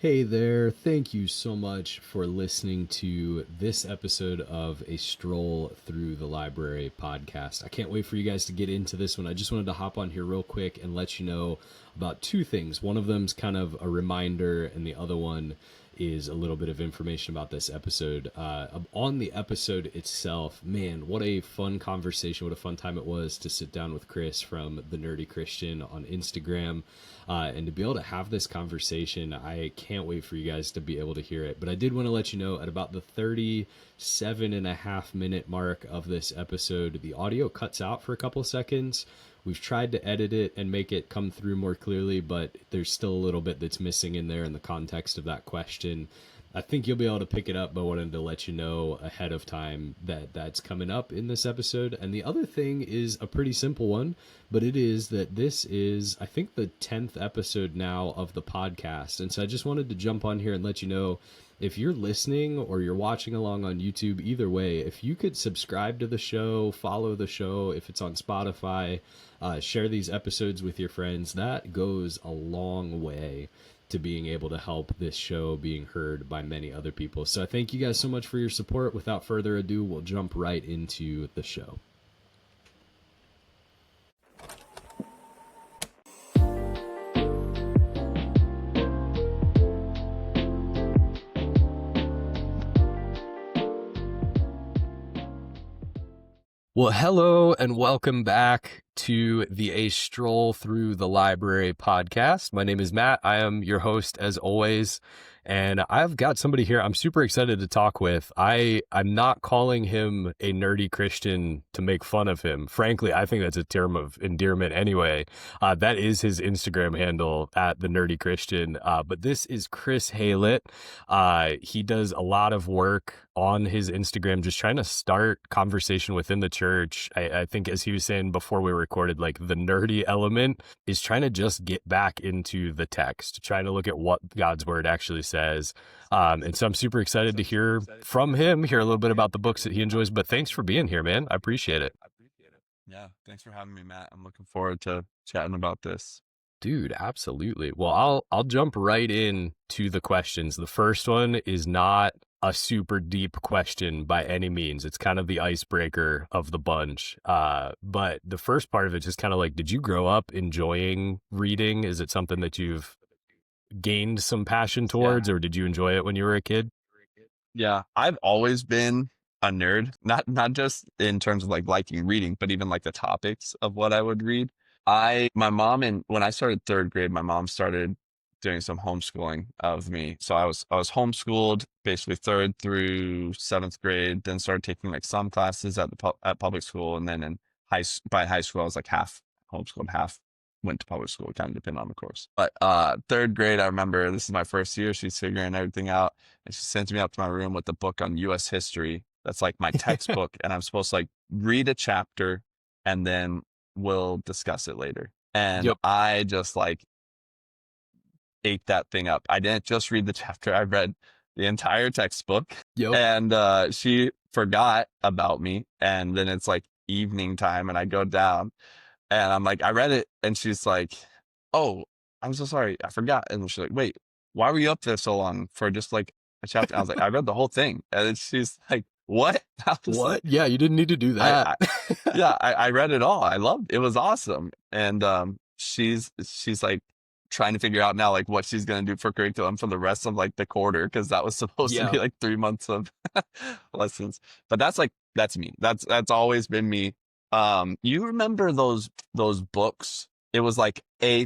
Hey there, thank you so much for listening to this episode of A Stroll Through the Library podcast. I can't wait for you guys to get into this one. I just wanted to hop on here real quick and let you know about two things. One of them's kind of a reminder, and the other one is a little bit of information about this episode. On the episode itself, man, what a fun conversation, what a fun time it was to sit down with Chris from The Nerdy Christian on Instagram. And to be able to have this conversation, I can't wait for you guys to be able to hear it. But I did want to let you know at about the 37.5 minute mark of this episode, the audio cuts out for a couple seconds. We've tried to edit it and make it come through more clearly, but there's still a little bit that's missing in there in the context of that question. I think you'll be able to pick it up, but wanted to let you know ahead of time that that's coming up in this episode. And the other thing is a pretty simple one, but it is that this is, I think, the 10th episode now of the podcast. And so I just wanted to jump on here and let you know, if you're listening or you're watching along on YouTube, either way, if you could subscribe to the show, follow the show, if it's on Spotify, share these episodes with your friends, that goes a long way to being able to help this show being heard by many other people. So I thank you guys so much for your support. Without further ado, we'll jump right into the show. Well, hello and welcome back to the A Stroll Through the Library podcast. My name is Matt. I am your host as always, and I've got somebody here I'm super excited to talk with. I'm not calling him a nerdy Christian to make fun of him. Frankly, I think that's a term of endearment anyway. That is his Instagram handle, at the nerdy Christian. But this is Chris Haylett. He does a lot of work on his Instagram, just trying to start conversation within the church. I think, as he was saying before we recorded, like the nerdy element is trying to just get back into the text, trying to look at what God's word actually says. And so I'm super excited to hear from him, hear a little bit about the books that he enjoys. But thanks for being here, man. I appreciate it. Yeah, thanks for having me, Matt. I'm looking forward to chatting about this. Dude, absolutely. Well, I'll jump right in to the questions. The first one is not a super deep question by any means. It's kind of the icebreaker of the bunch. But the first part of it is kind of like, did you grow up enjoying reading? Is it something that you've gained some passion towards, or did you enjoy it when you were a kid? Yeah, I've always been a nerd, not just in terms of like liking reading, but even like the topics of what I would read. My mom, and when I started third grade, my mom started doing some homeschooling of me. So I was homeschooled basically third through seventh grade, then started taking like some classes at at public school, and then by high school I was like half homeschooled, half went to public school. It kind of depended on the course. But third grade, I remember this is my first year. She's figuring everything out, and she sent me up to my room with a book on U.S. history. That's like my textbook, and I'm supposed to like read a chapter, and then we'll discuss it later. And Yep. I just like ate that thing up. I didn't just read the chapter. I read the entire textbook. Yep. And she forgot about me. And then it's like evening time, and I go down, and I'm like, I read it. And she's like, oh, I'm so sorry, I forgot. And she's like, wait, why were you up there so long for just like a chapter? I was like, I read the whole thing. And then she's like, what? I was What? like, Yeah, you didn't need to do that. I read it all. I loved it. It was awesome. And she's like trying to figure out now like what she's gonna do for curriculum for the rest of like the quarter, because that was supposed to be like 3 months of lessons. But that's me. That's always been me. You remember those books? It was like a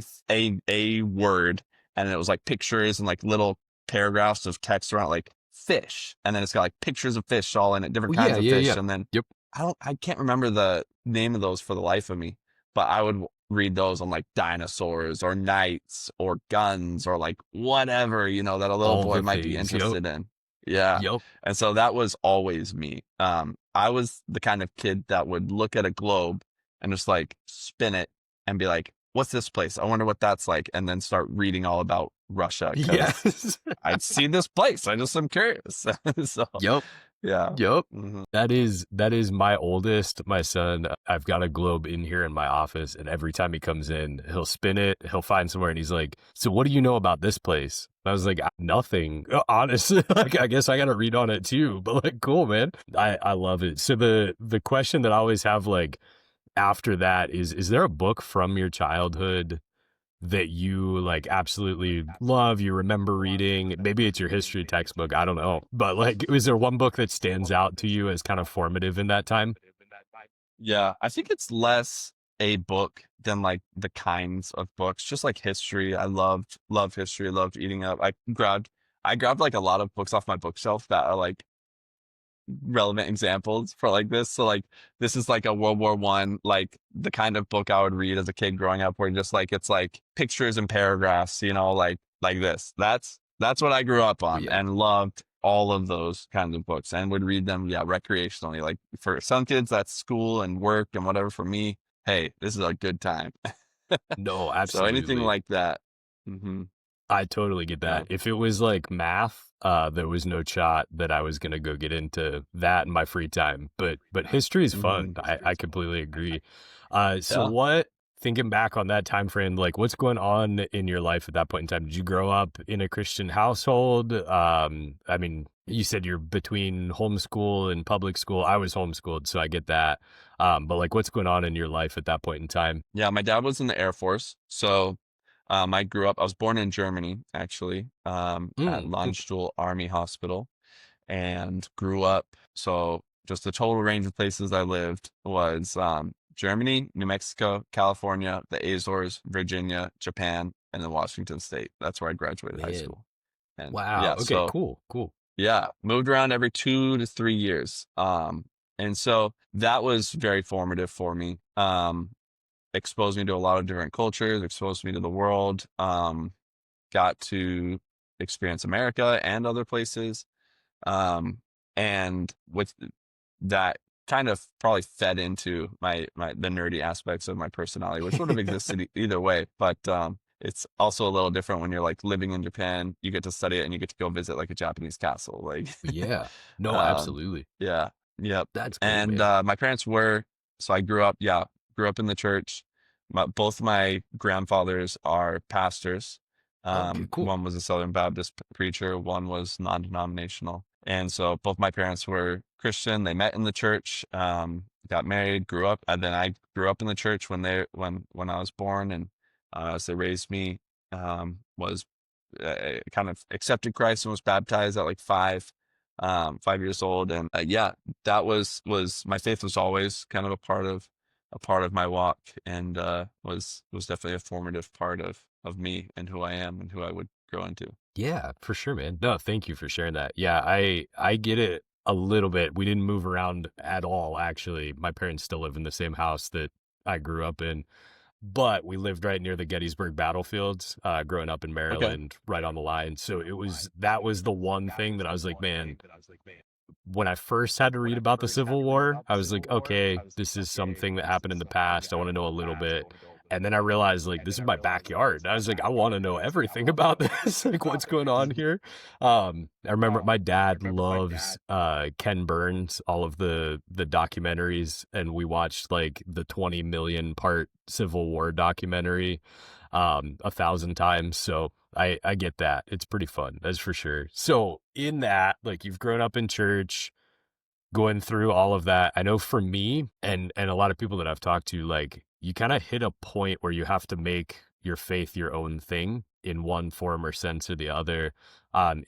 word, and it was like pictures and like little paragraphs of text around like fish, and then it's got like pictures of fish all in it, different kinds of fish. And then Yep. I can't remember the name of those for the life of me, but I would read those on like dinosaurs or knights or guns or like whatever, that a little boy might be interested in. Yeah. Yep. And so that was always me. I was the kind of kid that would look at a globe and just like spin it and be like, what's this place? I wonder what that's like. And then start reading all about Russia. Yes. I'd see this place. I just am curious. So Yep. Yeah. Yep. Hmm. That is my oldest, my son. I've got a globe in here in my office, and every time he comes in, he'll spin it, he'll find somewhere, and he's like, "So what do you know about this place?" I was like, "Nothing, honestly." Like, I guess I got to read on it too. But like, cool, man. I love it. So the question that I always have, like, after that is there a book from your childhood that you like absolutely love, you remember reading? Maybe it's your history textbook, I don't know. But like, is there one book that stands out to you as kind of formative in that time? Yeah, I think it's less a book than like the kinds of books, just like history. I loved history, loved eating up. I grabbed like a lot of books off my bookshelf that are like relevant examples for like this. So like this is like a World War I, like the kind of book I would read as a kid growing up, where just like it's like pictures and paragraphs, like this. That's what I grew up Oh on yeah. and loved all of those kinds of books and would read them, yeah, recreationally. Like for some kids, that's school and work and whatever. For me, hey, this is a good time. No, So anything absolutely. like that. Hmm. I totally get Yeah. that. If it was like math, there was no shot that I was gonna go get into that in my free time. But history is Hmm. fun. I completely agree. So Yeah. what, thinking back on that time frame, like what's going on in your life at that point in time? Did you grow up in a Christian household? I mean, you said you're between homeschool and public school. I was homeschooled, so I get that. But like what's going on in your life at that point in time? Yeah, my dad was in the Air Force. So I was born in Germany, actually, at Okay. Landstuhl Army Hospital, and grew up. So just the total range of places I lived was Germany, New Mexico, California, the Azores, Virginia, Japan, and then Washington State. That's where I graduated high Man. school. And Wow. yeah, Okay, so cool, cool. yeah, moved around every 2 to 3 years. And so that was very formative for me. Exposed me to a lot of different cultures, exposed me to the world, got to experience America and other places. And with that kind of probably fed into the nerdy aspects of my personality, which would have existed either way. But it's also a little different when you're like living in Japan, you get to study it and you get to go visit like a Japanese castle. Like Yeah. No, um absolutely. yeah, yep. That's great, And man. my parents were, so I grew up in the church. Both my grandfathers are pastors. Okay, cool. One was a Southern Baptist preacher, one was non-denominational. And so both my parents were Christian. They met in the church, got married, grew up, and then I grew up in the church when I was born, and as they raised me, was kind of accepted Christ and was baptized at like 5 years old. And yeah, that was my faith was always kind of a part of my walk, and was definitely a formative part of me and who I am and who I would grow into. Yeah, for sure, man. No, thank you for sharing that. Yeah, I get it a little bit. We didn't move around at all, actually. My parents still live in the same house that I grew up in, but we lived right near the Gettysburg battlefields, growing up in Okay. Maryland, right on the line. So that was the one thing that I was like, man, when I first had to read about the Civil War, I was like, okay, this is something that happened in the past. I want to know a little bit. And then I realized, like, this is my backyard. I was like, I want to know everything about this, like, what's going on here. I remember my dad loves Ken Burns, all of the documentaries, and we watched like the 20 million part Civil War documentary 1,000 times. So I get that. It's pretty fun, that's for sure. So in that, like you've grown up in church, going through all of that. I know for me and a lot of people that I've talked to, like you kind of hit a point where you have to make your faith your own thing in one form or sense or the other.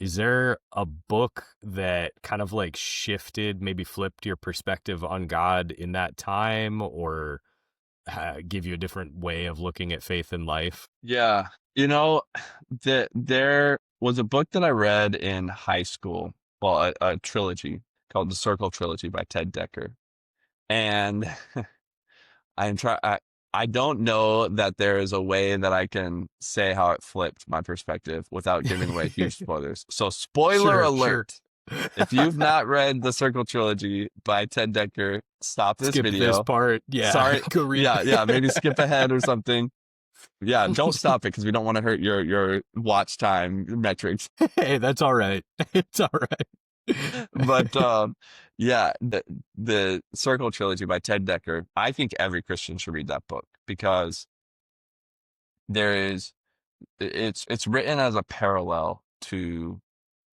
Is there a book that kind of like shifted, maybe flipped your perspective on God in that time, or give you a different way of looking at faith and life? Yeah. You know, there was a book that I read in high school, well, a trilogy called the Circle Trilogy by Ted Decker. And I'm try I don't know that there is a way that I can say how it flipped my perspective without giving away huge spoilers. So spoiler Sure, sure. alert. If you've not read the Circle Trilogy by Ted Decker, stop this Skip this video. part. Yeah, Sorry. go read. Yeah, yeah, maybe skip ahead or something. Yeah, don't stop it because we don't want to hurt your watch time metrics. Hey, that's all right. It's all right. But yeah, the Circle trilogy by Ted Decker, I think every Christian should read that book because there is it's written as a parallel to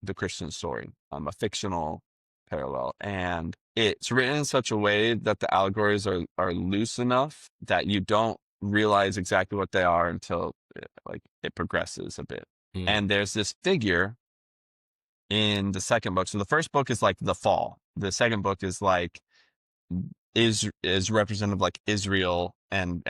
the Christian story, a fictional parallel, and it's written in such a way that the allegories are loose enough that you don't realize exactly what they are until like it progresses a bit. Hmm. And there's this figure in the second book. So the first book is like the fall. The second book is like is representative like Israel and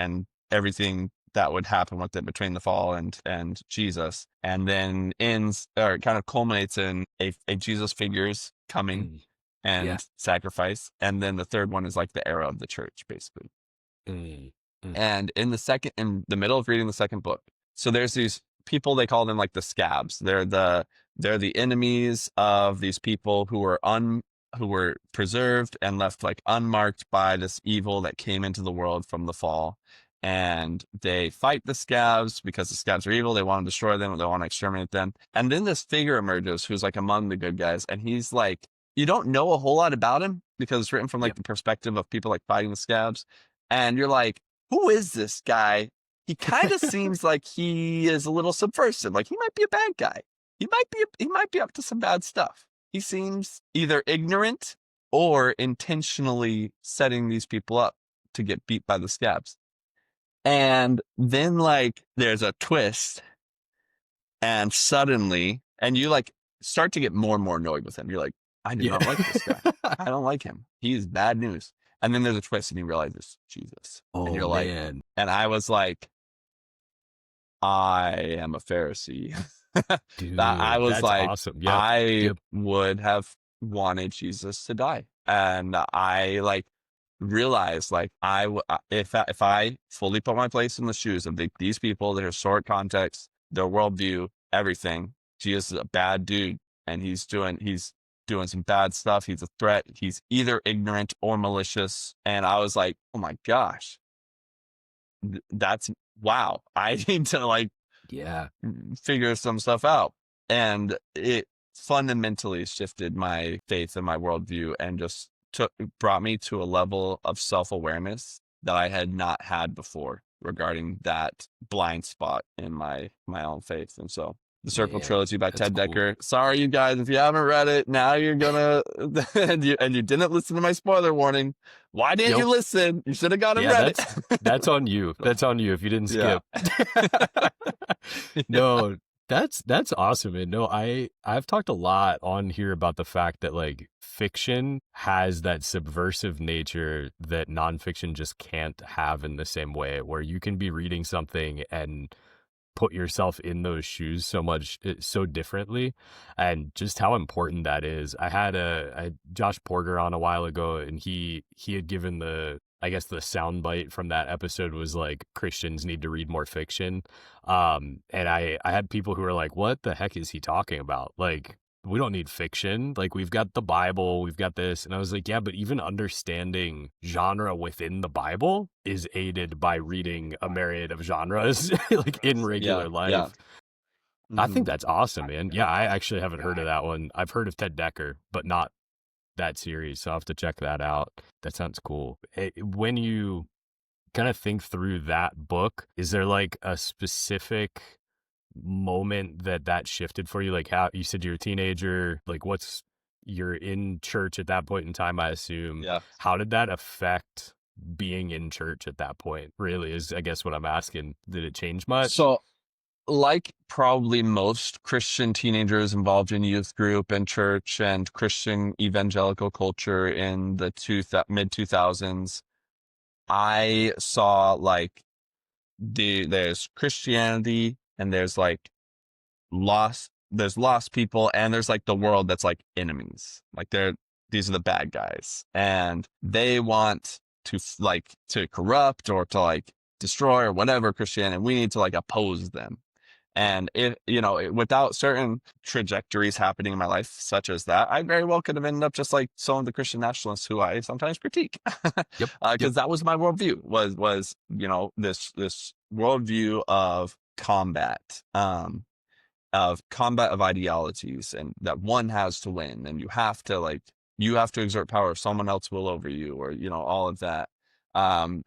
everything that would happen with it between the fall and Jesus, and then ends or kind of culminates in a Jesus figures coming Mm. Yeah. and sacrifice, and then the third one is like the era of the church basically. Mm. Mm. And in the middle of reading the second book, so there's these people, they call them like the scabs. They're the enemies of these people who were preserved and left like unmarked by this evil that came into the world from the fall. And they fight the scabs because the scabs are evil. They want to destroy them. They want to exterminate them. And then this figure emerges who's like among the good guys. And he's like, you don't know a whole lot about him because it's written from like Yep. the perspective of people like fighting the scabs. And you're like, who is this guy? He kind of seems like he is a little subversive. Like he might be a bad guy. He might be up to some bad stuff. He seems either ignorant or intentionally setting these people up to get beat by the scabs. And then like there's a twist, and suddenly, and you like start to get more and more annoyed with him. You're like, I do Yeah. not like this guy. I don't like him. He's bad news. And then there's a twist and you realize it's Jesus. And Oh you're like, man. and I was like, I am a Pharisee. I Dude, was that's like, awesome. Yep. I Yep. would have wanted Jesus to die. And I like realized like if I fully put my place in the shoes of these people, their historic context, their worldview, everything, Jesus is a bad dude and he's doing some bad stuff. He's a threat. He's either ignorant or malicious. And I was like, oh my gosh, that's wow. I need to like Yeah. figure some stuff out. And it fundamentally shifted my faith and my worldview and just brought me to a level of self-awareness that I had not had before regarding that blind spot in my own faith. And so the Circle Man, trilogy by that's Ted cool. Decker. Sorry, you guys, if you haven't read it, now you're gonna and you didn't listen to my spoiler warning. Why didn't Yep. you listen? You should have gone and Yeah, read that's on you. it. That's on you if you didn't Yeah. skip. No, that's awesome. And no, I've talked a lot on here about the fact that like fiction has that subversive nature that nonfiction just can't have in the same way, where you can be reading something and put yourself in those shoes so much so differently, and just how important that is. I had Josh Porter on a while ago, and he had given the, I guess the soundbite from that episode was like, Christians need to read more fiction. And I had people who were like, what the heck is he talking about? Like, we don't need fiction. Like, we've got the Bible, we've got this. And I was like, yeah, but even understanding genre within the Bible is aided by reading a myriad of genres, like in Yeah. regular Yeah. life. I Mhm. think that's awesome, man. Yeah, I actually haven't heard of that one. I've heard of Ted Decker, but not that series. So I'll have to check that out. That sounds cool. When you kind of think through that book, is there like a specific moment that shifted for you? Like, how you said you're a teenager, like you're in church at that point in time, I assume. Yeah. How did that affect being in church at that point? Really is, I guess, what I'm asking. Did it change much? So, like probably most Christian teenagers involved in youth group and church and Christian evangelical culture in the mid 2000s, I saw like there's Christianity and there's like there's lost people, and there's like the world that's like enemies. Like these are the bad guys and they want to like to corrupt or to like destroy or whatever Christianity, and we need to like oppose them. And if, without certain trajectories happening in my life, such as that, I very well could have ended up just like some of the Christian nationalists who I sometimes critique, Yep. Yep. because that was my worldview, was this worldview of combat. of combat of ideologies, and that one has to win, and you have to exert power, or someone else will over you, or all of that. Um,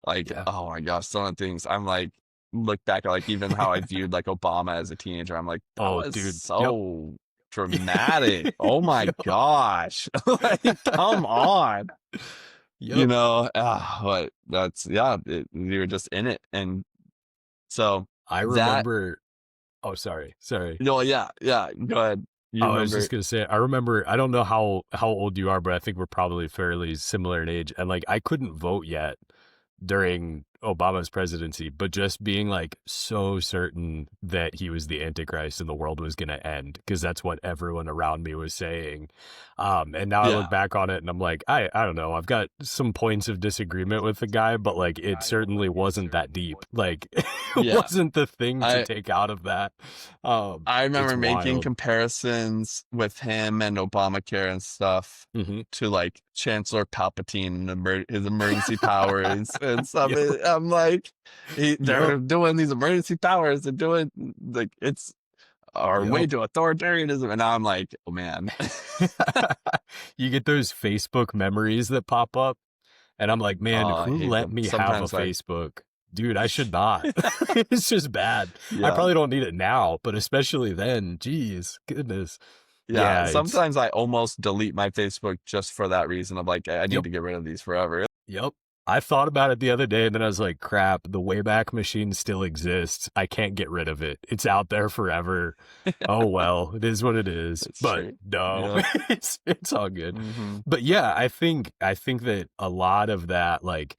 like, Yeah. oh my gosh, some of the things I'm like, look back at, like, even how I viewed like Obama as a teenager. I'm like, that Oh, was dude. Yep. so dramatic. Oh my gosh. Like, come on. Yep. But that's, yeah, you're just in it. And so I that, remember. Oh, sorry. Sorry. no, yeah, yeah, go ahead. You Oh, I was remember? just gonna say, I remember. I don't know how old you are, but I think we're probably fairly similar in age. And like, I couldn't vote yet during Obama's presidency, but just being like so certain that he was the Antichrist and the world was gonna end because that's what everyone around me was saying. And now I look Yeah. back on it and I'm like, I don't know. I've got some points of disagreement with the guy, but like, it certainly wasn't that deep. Like, it Yeah. wasn't the thing to I take out of that. I It's remember making wild. comparisons with him and Obamacare and stuff Hmm. to like Chancellor Palpatine and his emergency powers and stuff. Yep. I'm like, Yep. they're doing these emergency powers. They're doing, like, it's our way Yep. to authoritarianism. And now I'm like, oh man. You get those Facebook memories that pop up, and I'm like, man, Oh, I who hate let them. me have a Sometimes Facebook? Dude, I should not. It's just bad. I yeah. probably don't need it now, but especially then. Geez, goodness. Yeah. Yeah, it's Sometimes I almost delete my Facebook just for that reason. I'm like, I need yep, to get rid of these forever. yep. I thought about it the other day, and then I was like, crap, the Wayback Machine still exists. I can't get rid of it. It's out there forever. Oh well, it is what it is. It's But true. no, Yeah. it's all good. Hmm. But yeah, I think that a lot of that, like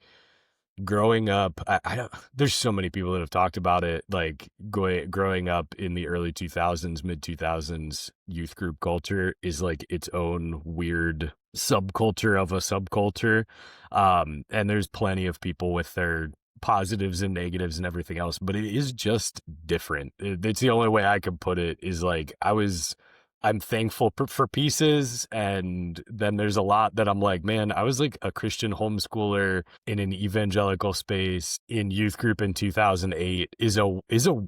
growing up, I don't, there's so many people that have talked about it, like growing up in the early 2000s, mid 2000s youth group culture is like its own weird subculture of a subculture. And there's plenty of people with their positives and negatives and everything else, but it is just different. It's the only way I could put it is like I'm thankful for pieces. And then there's a lot that I'm like, man, I was like a Christian homeschooler in an evangelical space in youth group in 2008 is a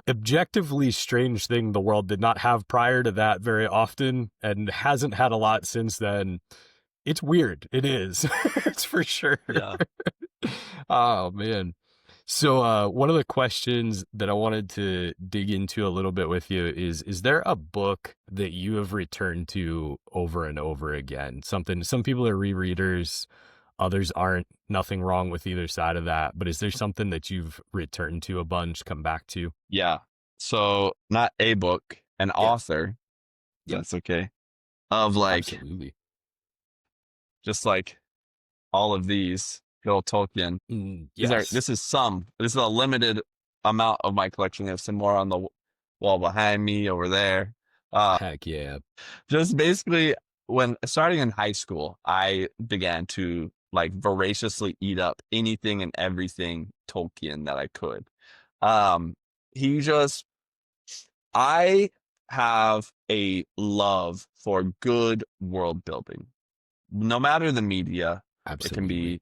objectively strange thing the world did not have prior to that very often and hasn't had a lot since then. It's weird. It is. It's for sure. Yeah. Oh man. So one of the questions that I wanted to dig into a little bit with you is there a book that you have returned to over and over again? Something some people are rereaders, others aren't. Nothing wrong with either side of that, but is there something that you've returned to a bunch, come back to? Yeah. So not a book, an Yeah. author, if Yep. that's okay. Of like, Absolutely. just like all of these, Geo Tolkien. Yes. This is a limited amount of my collection. There's some more on the wall behind me over there. Uh, Heck yeah. just basically, when starting in high school, I began to like voraciously eat up anything and everything Tolkien that I could. Um, he just I have a love for good world building. No matter the media, it can Absolutely.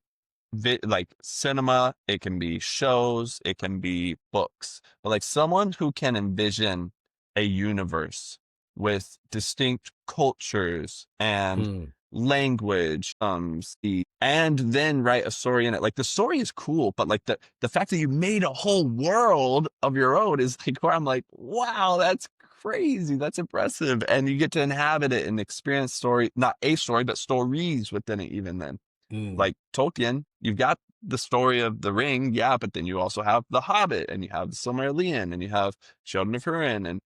be like cinema, it can be shows, it can be books. But like someone who can envision a universe with distinct cultures and Mm, language, and then write a story in it. Like the story is cool, but like the fact that you made a whole world of your own is like where I'm like, wow, that's crazy. That's impressive. And you get to inhabit it and experience story, not a story, but stories within it even then. mm. Like Tolkien, you've got the story of the ring, yeah, but then you also have the Hobbit, and you have the Silmarillion, and you have Children of Hurin, and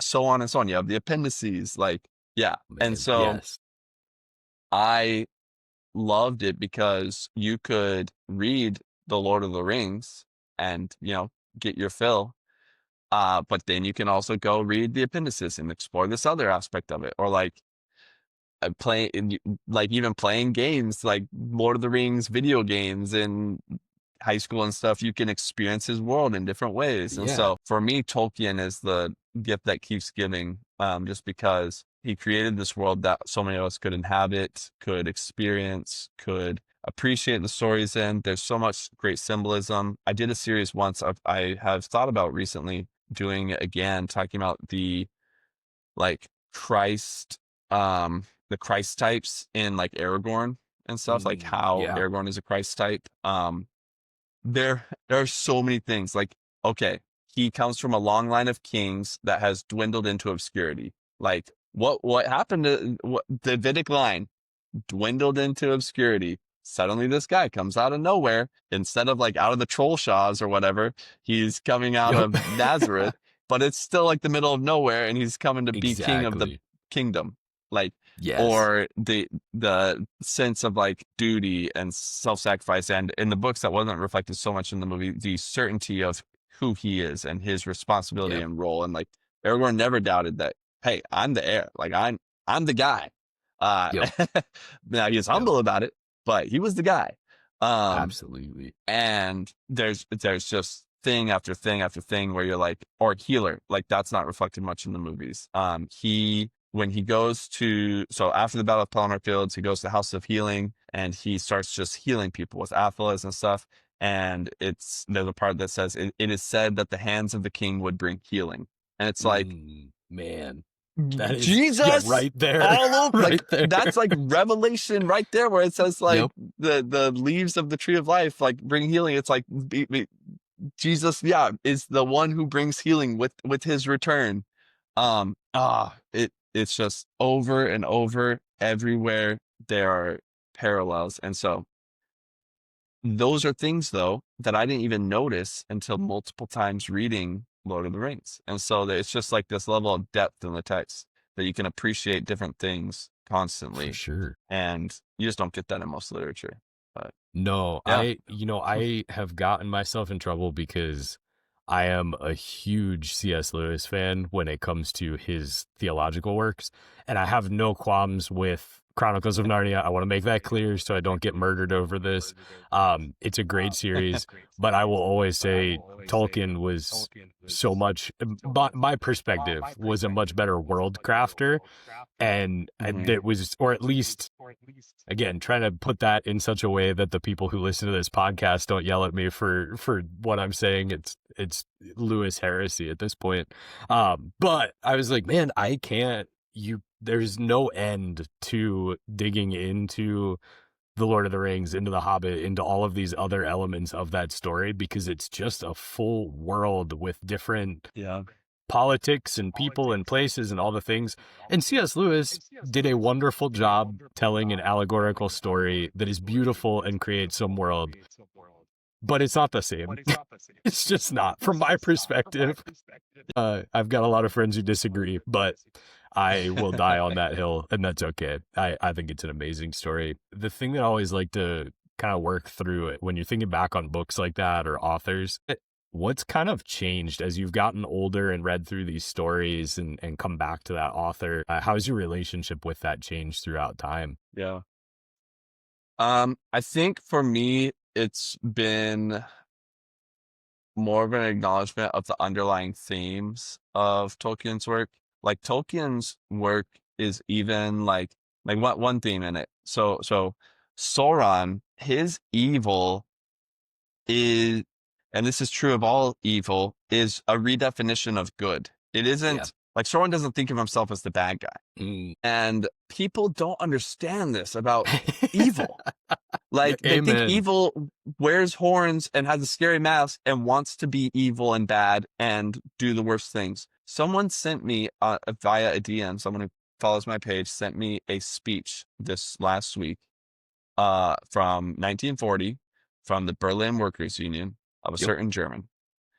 so on and so on. You have the appendices, like, yeah. And Man, so yes. I loved it because you could read the Lord of the Rings and get your fill. But then you can also go read the appendices and explore this other aspect of it, or like like even playing games like Lord of the Rings video games in high school and stuff. You can experience his world in different ways. And Yeah. so for me, Tolkien is the gift that keeps giving, just because he created this world that so many of us could inhabit, could experience, could appreciate the stories in. There's so much great symbolism. I did a series once I have thought about recently doing it again, talking about the like Christ, the Christ types in like Aragorn and stuff, like how Yeah. Aragorn is a Christ type. There are so many things. Like, okay, he comes from a long line of kings that has dwindled into obscurity. Like, what happened to what the Davidic line dwindled into obscurity? Suddenly, this guy comes out of nowhere. Instead of like out of the troll shaws or whatever, he's coming out Yep. of Nazareth, but it's still like the middle of nowhere, and he's coming to be king of the Exactly. kingdom. Like, Yes. or the sense of like duty and self-sacrifice, and in the books that wasn't reflected so much in the movie, the certainty of who he is and his responsibility Yep. and role. And like Aragorn never doubted that, hey, I'm the heir, like I'm the guy. uh Yep. Now he's Yep. humble about it, but he was the guy. um Absolutely. and there's just thing after thing after thing where you're like, or healer, like that's not reflected much in the movies. He when he goes to, so after the Battle of Pelennor Fields, he goes to the House of Healing and he starts just healing people with athalas and stuff. And there's a part that says it is said that the hands of the king would bring healing. And it's like, Man, that is, yeah, Jesus, right there. all over, like Right there. that's like revelation right there, where it says like Yep. the leaves of the tree of life like bring healing. It's like Jesus, yeah, is the one who brings healing with his return. It's just over and over everywhere there are parallels. And so those are things though that I didn't even notice until multiple times reading Lord of the Rings. And so it's just like this level of depth in the text that you can appreciate different things For constantly. sure. And you just don't get that in most literature. But No, yeah. I have gotten myself in trouble because I am a huge C.S. Lewis fan when it comes to his theological works, and I have no qualms with Chronicles of Narnia. I want to make that clear so I don't get murdered over this. It's a great series, but I will always say Tolkien was so much, my perspective was a much better world crafter, and Mhm. that was, or at least, again, trying to put that in such a way that the people who listen to this podcast don't yell at me for what I'm saying. It's Lewis heresy at this point. But I was like, man, I can't. There's no end to digging into the Lord of the Rings, into the Hobbit, into all of these other elements of that story, because it's just a full world with different Yeah. politics and people and places and all the things. And C.S. Lewis did a wonderful job telling an allegorical story that is beautiful and creates some world, but it's not the same. It's just not, from my perspective. I've got a lot of friends who disagree, but I will die on that hill, and that's okay. I think it's an amazing story. The thing that I always like to kind of work through it when you're thinking back on books like that or authors, what's kind of changed as you've gotten older and read through these stories and come back to that author? How's your relationship with that changed throughout time? Yeah. I think for me, it's been more of an acknowledgement of the underlying themes of Tolkien's work. Like Tolkien's work is even like one theme in it. So Sauron, his evil is, and this is true of all evil, is a redefinition of good. It Yeah. isn't like Sauron doesn't think of himself as the bad guy. Mm. And people don't understand this about evil. Like they think Amen. evil wears horns and has a scary mask and wants to be evil and bad and do the worst things. Someone sent me via a DM, someone who follows my page sent me a speech this last week from 1940 from the Berlin Workers Union of a Yep. certain German.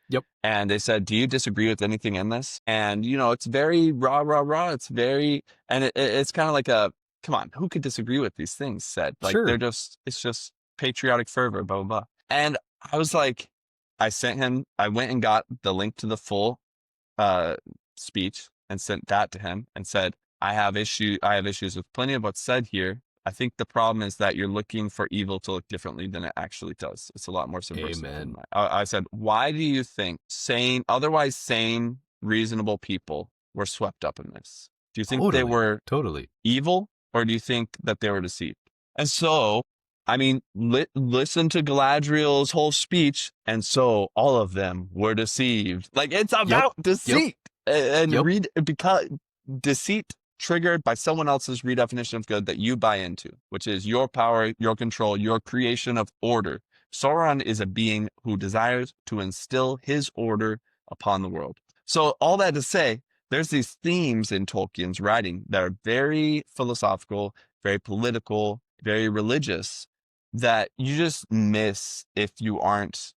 Yep. And they said, do you disagree with anything in this? And, you know, it's very rah, rah, rah. It's very, and it's kind of like a, come on, who could disagree with these things said? Like, Sure. it's just patriotic fervor, blah, blah, blah. And I was like, I went and got the link to the full speech and sent that to him and said, I have issues with plenty of what's said here. I think the problem is that you're looking for evil to look differently than it actually does. It's a lot more subversive than Amen. that. I said, why do you think otherwise sane, reasonable people were swept up in this? Do you think they Totally. were Totally. evil, or do you think that they were deceived? And so I mean, listen to Galadriel's whole speech, and so all of them were deceived. Like, it's Yep. about Yep. deceit. And Yep. read, because deceit triggered by someone else's redefinition of good that you buy into, which is your power, your control, your creation of order. Sauron is a being who desires to instill his order upon the world. So all that to say, there's these themes in Tolkien's writing that are very philosophical, very political, very religious, that you just miss if you aren't,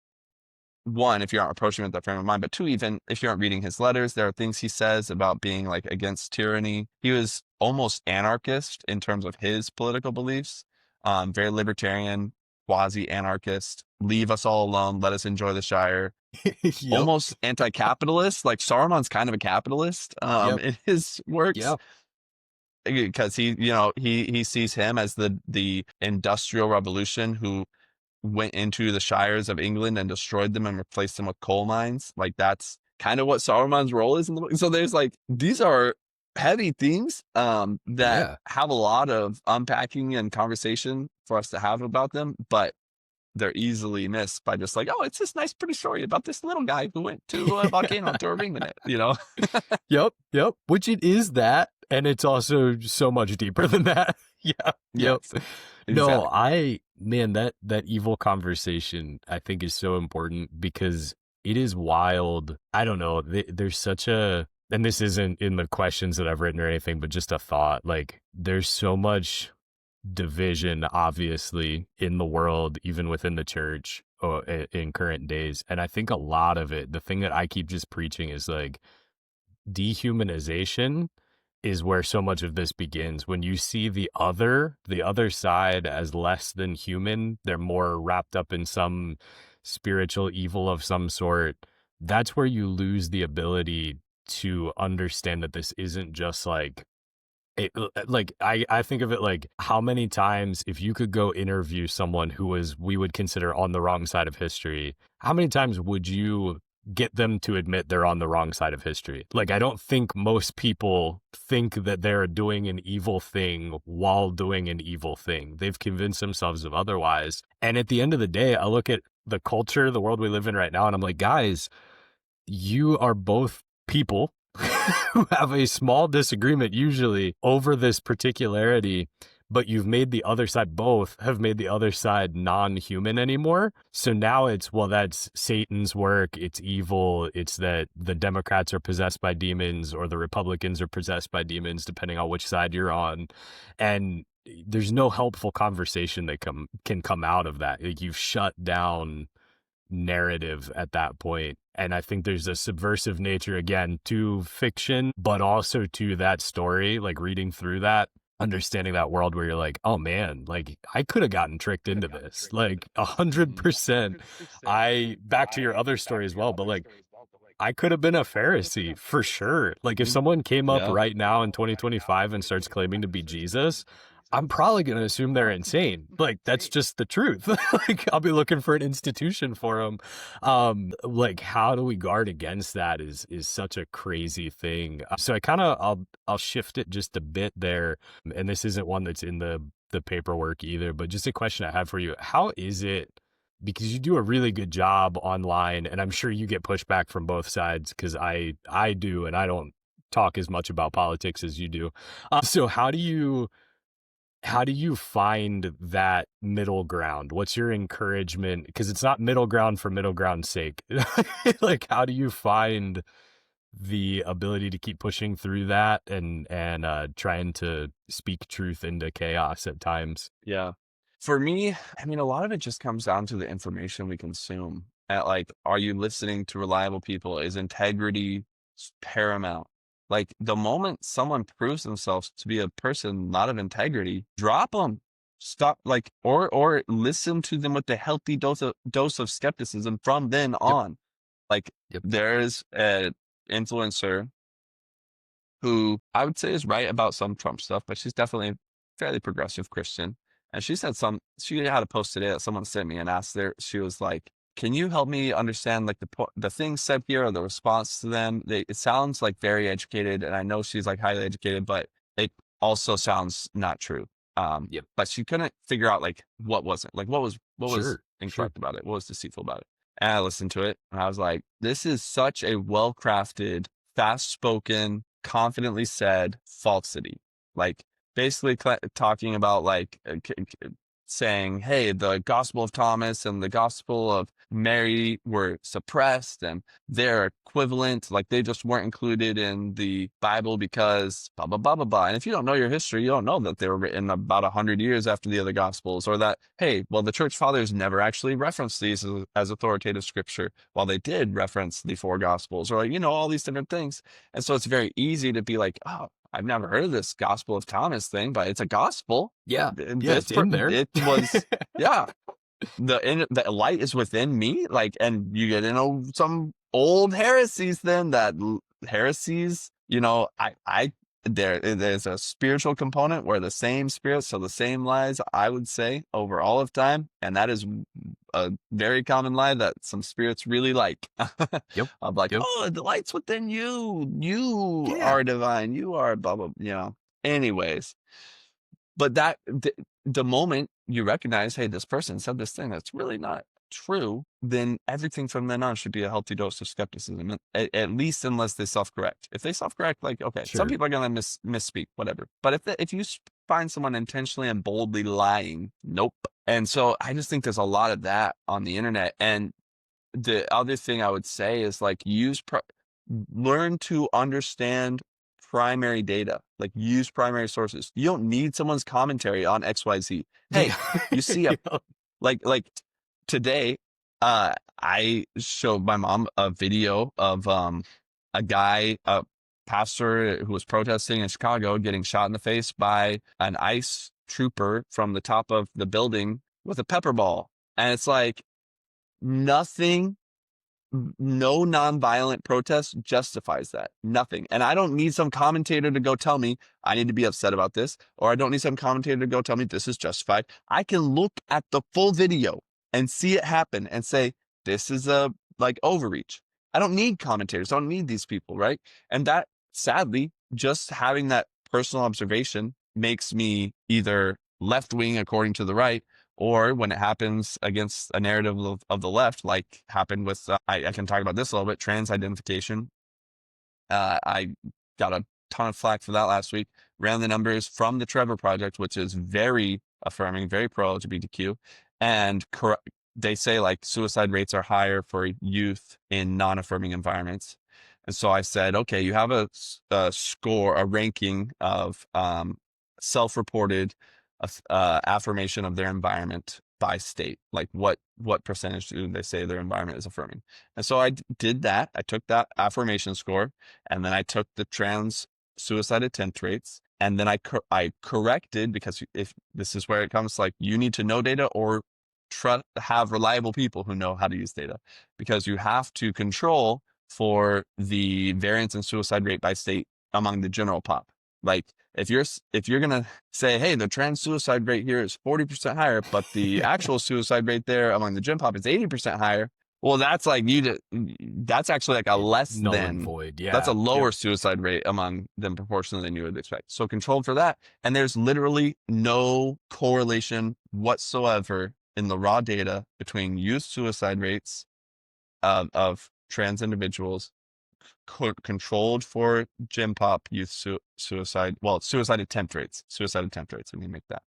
one, if you aren't approaching with that frame of mind, but two, even if you aren't reading his letters, there are things he says about being like against tyranny. He was almost anarchist in terms of his political beliefs, very libertarian, quasi anarchist, leave us all alone, let us enjoy the Shire, Yep. almost anti-capitalist. Like Saruman's kind of a capitalist Yep. in his works, Yep. because he sees him as the industrial revolution who went into the shires of England and destroyed them and replaced them with coal mines. Like, that's kind of what Saruman's role is in the book. So there's like, these are heavy themes that Yeah. have a lot of unpacking and conversation for us to have about them, but they're easily missed by just like, oh, it's this nice pretty story about this little guy who went to a volcano and threw a ring in it. Yep. Yep. Which it is that, and it's also so much deeper than that. Yeah. Yep. Yes, No, exactly. man, that evil conversation I think is so important because it is wild. I don't know. There's such a, and this isn't in the questions that I've written or anything, but just a thought. Like, there's so much division, obviously, in the world, even within the church in current days. And I think a lot of it, the thing that I keep just preaching is like, dehumanization is where so much of this begins. When you see the other side as less than human, they're more wrapped up in some spiritual evil of some sort. That's where you lose the ability to understand that this isn't just like I think of it like, how many times, if you could go interview someone who was, we would consider on the wrong side of history, how many times would you get them to admit they're on the wrong side of history? Like, I don't think most people think that they're doing an evil thing while doing an evil thing. They've convinced themselves of otherwise. And at the end of the day, I look at the culture, the world we live in right now, and I'm like, guys, you are both people who have a small disagreement usually over this particularity, but you've made the other side, both have made the other side non-human anymore. So now it's, well, that's Satan's work. It's evil. It's that the Democrats are possessed by demons or the Republicans are possessed by demons, depending on which side you're on. And there's no helpful conversation that can come out of that. Like, you've shut down narrative at that point. And I think there's a subversive nature, again, to fiction, but also to that story, like reading through that, understanding that world where you're like, oh man, like I could have gotten tricked into this, like 100%. Back to your other story as well, but like, I could have been a Pharisee for sure. Like, if someone came up Yeah. right now in 2025 and starts claiming to be Jesus, I'm probably going to assume they're insane. Like, that's just the truth. Like, I'll be looking for an institution for them. Like, how do we guard against that is such a crazy thing. So I'll shift it just a bit there. And this isn't one that's in the paperwork either, but just a question I had for you. How is it, because you do a really good job online, and I'm sure you get pushback from both sides, because I do, and I don't talk as much about politics as you do. So how do you find that middle ground? What's your encouragement? Because it's not middle ground for middle ground's sake. Like, how do you find the ability to keep pushing through that and trying to speak truth into chaos at times? Yeah. For me, I mean, a lot of it just comes down to the information we consume. At like, are you listening to reliable people? Is integrity paramount? Like, the moment someone proves themselves to be a person not of integrity, drop them. Stop, like, or listen to them with a healthy dose of skepticism from then Yep. on. Like, Yep. there's an influencer who I would say is right about some Trump stuff, but she's definitely a fairly progressive Christian. And she had a post today that someone sent me and asked there, she was like, can you help me understand like the things said here or the response to them? It sounds like very educated. And I know she's like highly educated, but it also sounds not true. Yep. But she couldn't figure out like what wasn't, like what was Sure. Sure. incorrect about it, what was deceitful about it. And I listened to it and I was like, this is such a well crafted, fast spoken, confidently said falsity. Like basically talking about like saying, hey, the Gospel of Thomas and the Gospel of Mary were suppressed and they're equivalent, like they just weren't included in the Bible because blah, blah, blah, blah, blah. And if you don't know your history, you don't know that they were written about 100 years after the other Gospels, or that, hey, well, the church fathers never actually referenced these as authoritative scripture, while they did reference the four Gospels, or, like, all these different things. And so it's very easy to be like, oh, I've never heard of this Gospel of Thomas thing, but it's a gospel. Yeah. Yeah. It's in there. It was, yeah. The light is within me, like, and you get some old heresies. Then that heresies, I there's a spiritual component where the same spirit, so the same lies, I would say, over all of time, and that is a very common lie that some spirits really like. Yep. I'm like, Yep. oh, the light's within you. You Yeah. are divine. You are blah blah. Anyways, but the moment you recognize, hey, this person said this thing that's really not true, then everything from then on should be a healthy dose of skepticism, at least unless they self-correct. If they self-correct, like, okay, some Sure. people are going to misspeak, whatever. But if you find someone intentionally and boldly lying, nope. And so I just think there's a lot of that on the internet. And the other thing I would say is like learn to understand primary data, like use primary sources. You don't need someone's commentary on XYZ. Hey, Yeah. you see Yeah. like today, I showed my mom a video of a guy, a pastor who was protesting in Chicago, getting shot in the face by an ICE trooper from the top of the building with a pepper ball. And it's like nothing, no nonviolent protest justifies that. Nothing. And I don't need some commentator to go tell me I need to be upset about this, or I don't need some commentator to go tell me this is justified. I can look at the full video and see it happen and say, this is a like overreach. I don't need commentators. I don't need these people, right? And that, sadly, just having that personal observation makes me either left wing according to the right, or when it happens against a narrative of the left, like happened with, I can talk about this a little bit, trans identification. I got a ton of flack for that last week. Ran the numbers from the Trevor Project, which is very affirming, very pro LGBTQ. And they say like suicide rates are higher for youth in non-affirming environments. And so I said, okay, you have a score, a ranking of self-reported affirmation of their environment by state. Like what percentage do they say their environment is affirming? And so I did that. I took that affirmation score, and then I took the trans suicide attempt rates, and then I corrected, because if this is where it comes, like, you need to know data or have reliable people who know how to use data, because you have to control for the variance in suicide rate by state among the general pop. Like if you're gonna say, hey, the trans suicide rate here is 40% higher, but the actual suicide rate there among the gen pop is 80% higher, well, that's like that's actually like a less Null and than, void. Yeah. that's a lower Yep. suicide rate among them proportionally than you would expect. So controlled for that, and there's literally no correlation whatsoever in the raw data between youth suicide rates of trans individuals controlled for gen pop youth suicide attempt rates. Let me make that.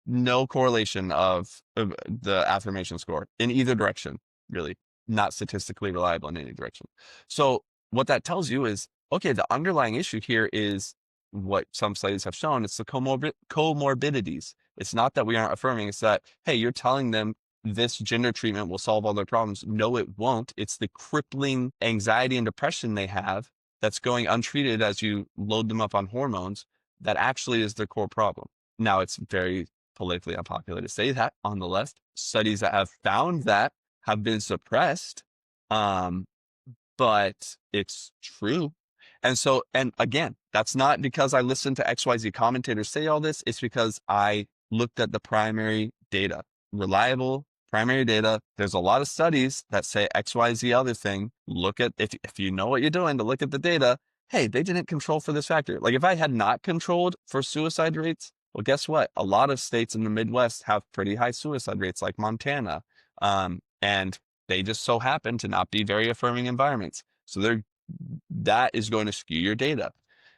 No correlation of the affirmation score in either direction, really. Not statistically reliable in any direction. So what that tells you is, okay, the underlying issue here is what some studies have shown. It's the comorbidities. It's not that we aren't affirming. It's that, hey, you're telling them this gender treatment will solve all their problems. No, it won't. It's the crippling anxiety and depression they have that's going untreated as you load them up on hormones that actually is their core problem. Now, it's very politically unpopular to say that on the left. Studies that have found that have been suppressed, but it's true. And so, and again, that's not because I listened to XYZ commentators say all this. It's because I looked at the primary data, reliable primary data. There's a lot of studies that say XYZ other thing. Look at, if you know what you're doing, to look at the data. hey, they didn't control for this factor. Like if I had not controlled for suicide rates, well, guess what? A lot of states in the Midwest have pretty high suicide rates, like Montana. And they just so happen to not be very affirming environments. So that is going to skew your data.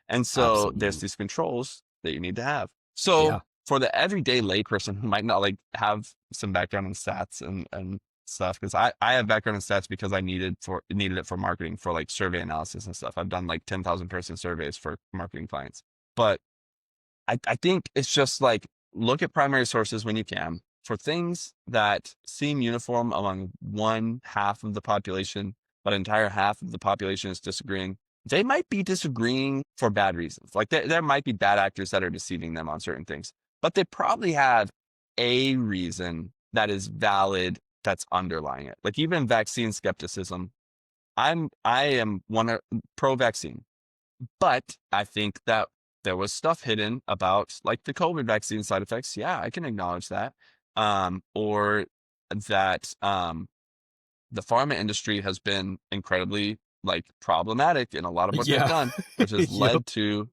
And so there's Absolutely. these controls that you need to have. So Yeah. for the everyday layperson who might not like have some background in stats and stuff, because I have background in stats because I needed it for marketing, for like survey analysis and stuff. I've done like 10,000 person surveys for marketing clients. But I think it's just like look at primary sources when you can for things that seem uniform among one half of the population, but an entire half of the population is disagreeing. They might be disagreeing for bad reasons. Like there might be bad actors that are deceiving them on certain things, but they probably have a reason that is valid that's underlying it. Like even vaccine skepticism. I am pro vaccine. But I think that there was stuff hidden about like the COVID vaccine side effects. Yeah, I can acknowledge that. Or that the pharma industry has been incredibly like problematic in a lot of what they've Yeah. done, which has Yep. led to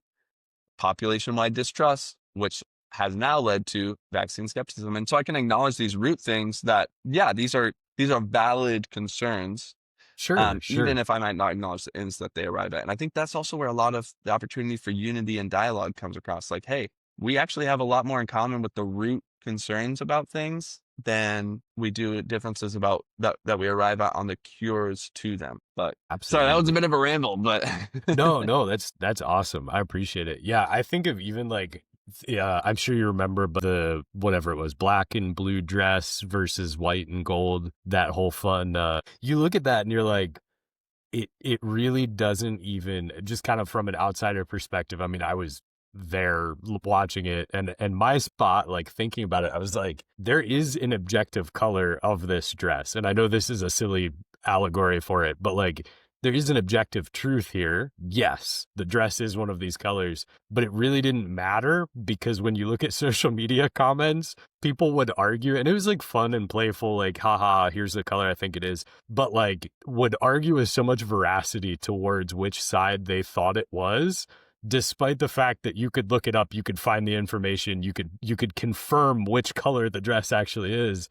population-wide distrust, which has now led to vaccine skepticism. And so I can acknowledge these root things that, yeah, these are valid concerns, Sure, even sure. if I might not acknowledge the ends that they arrive at. And I think that's also where a lot of the opportunity for unity and dialogue comes across. Like, hey, we actually have a lot more in common with the root concerns about things than we do differences about that we arrive at on the cures to them. But sorry, that was a Absolutely. bit of a ramble, but No, no, that's awesome. I appreciate it. Yeah, I think of even like yeah, I'm sure you remember but the whatever it was, black and blue dress versus white and gold, that whole fun you look at that and you're like it really doesn't even just kind of from an outsider perspective. I mean, I was there watching it and my spot like thinking about it, I was like there is an objective color of this dress. And I know this is a silly allegory for it, but like there is an objective truth here. Yes, the dress is one of these colors, but it really didn't matter because when you look at social media comments, people would argue and it was like fun and playful, like haha, here's the color I think it is, but like would argue with so much veracity towards which side they thought it was, despite the fact that you could look it up, you could find the information, you could confirm which color the dress actually is,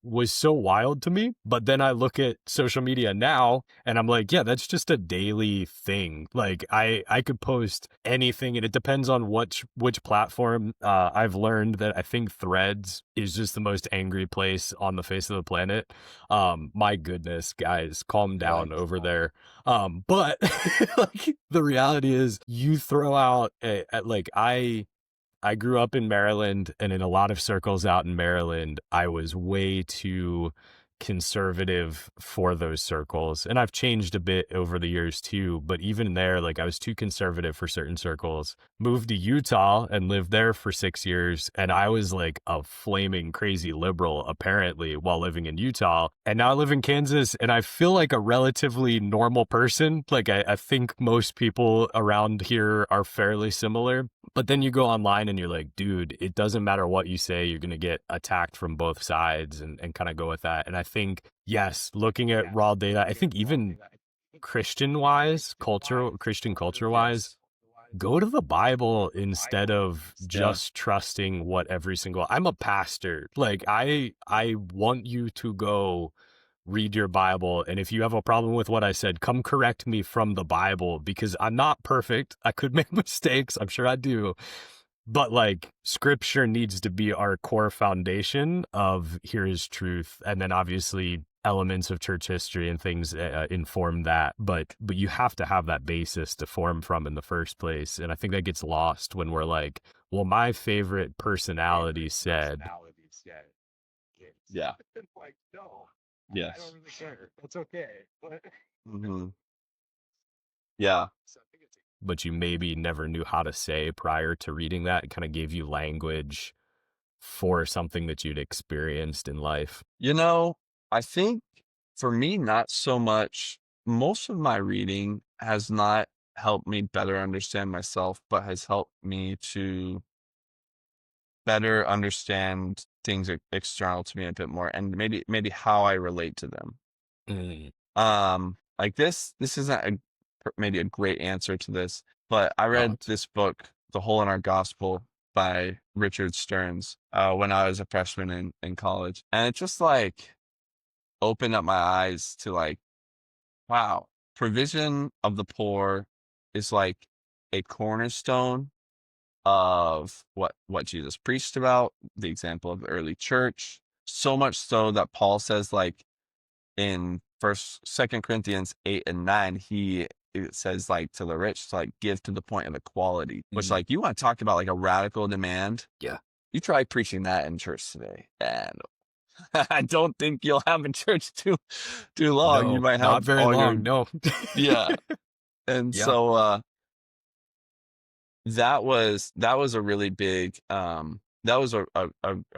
was so wild to me. But then I look at social media now and I'm like, yeah, that's just a daily thing. Like I could post anything and it depends on which platform. I've learned that I think Threads is just the most angry place on the face of the planet. My goodness, guys, calm down right. over there. But like the reality is you throw out like I grew up in Maryland, and in a lot of circles out in Maryland, I was way too conservative for those circles. And I've changed a bit over the years too, but even there, like I was too conservative for certain circles. Moved to Utah and lived there for 6 years, and I was like a flaming crazy liberal apparently while living in Utah. And now I live in Kansas, and I feel like a relatively normal person. Like I think most people around here are fairly similar. But then you go online and you're like, dude, it doesn't matter what you say, you're going to get attacked from both sides and kind of go with that. And I think, yes, looking at raw data, I think even Christian culture wise, go to the Bible instead of Yeah. just trusting what every single I'm a pastor. Like I want you to go read your Bible. And if you have a problem with what I said, come correct me from the Bible because I'm not perfect. I could make mistakes. I'm sure I do. But like scripture needs to be our core foundation of here is truth. And then obviously elements of church history and things inform that. But you have to have that basis to form from in the first place. And I think that gets lost when we're like, well, my favorite personality said, Yeah. Yes. Hmm. Yeah. but you maybe never knew how to say prior to reading that. It kind of gave you language for something that you'd experienced in life. You know, I think for me, not so much. Most of my reading has not helped me better understand myself, but has helped me to better understand things external to me a bit more, and maybe how I relate to them. Mm, Like this isn't maybe a great answer to this, but I Oh, read this book, The Hole in Our Gospel by Richard Stearns, when I was a freshman in college. And it just like opened up my eyes to like, wow, provision of the poor is like a cornerstone of what Jesus preached about, the example of the early church. So much so that Paul says, like in Second Corinthians 8 and 9, it says like to the rich to like give to the point of equality. Which, like, you want to talk about like a radical demand? yeah. You try preaching that in church today, and I don't think you'll have a church too long. You No, might not have very all your long. No. yeah. And Yeah. so that was a really big that was a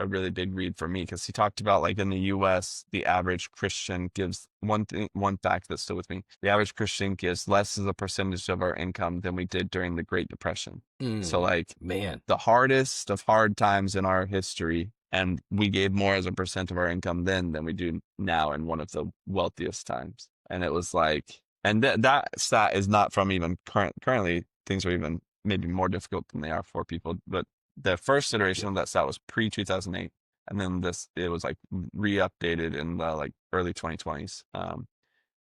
really big read for me, because he talked about like in the US the average Christian gives one fact that stood with me. The average Christian gives less as a percentage of our income than we did during the Great Depression. So like Man. the hardest of hard times in our history, and we gave more as a percent of our income then than we do now in one of the wealthiest times. And it was like, and that stat is not from even currently things are even maybe more difficult than they are for people. But the first iteration Yep. of that stat was pre 2008, and then it was like re-updated in the like early 2020s.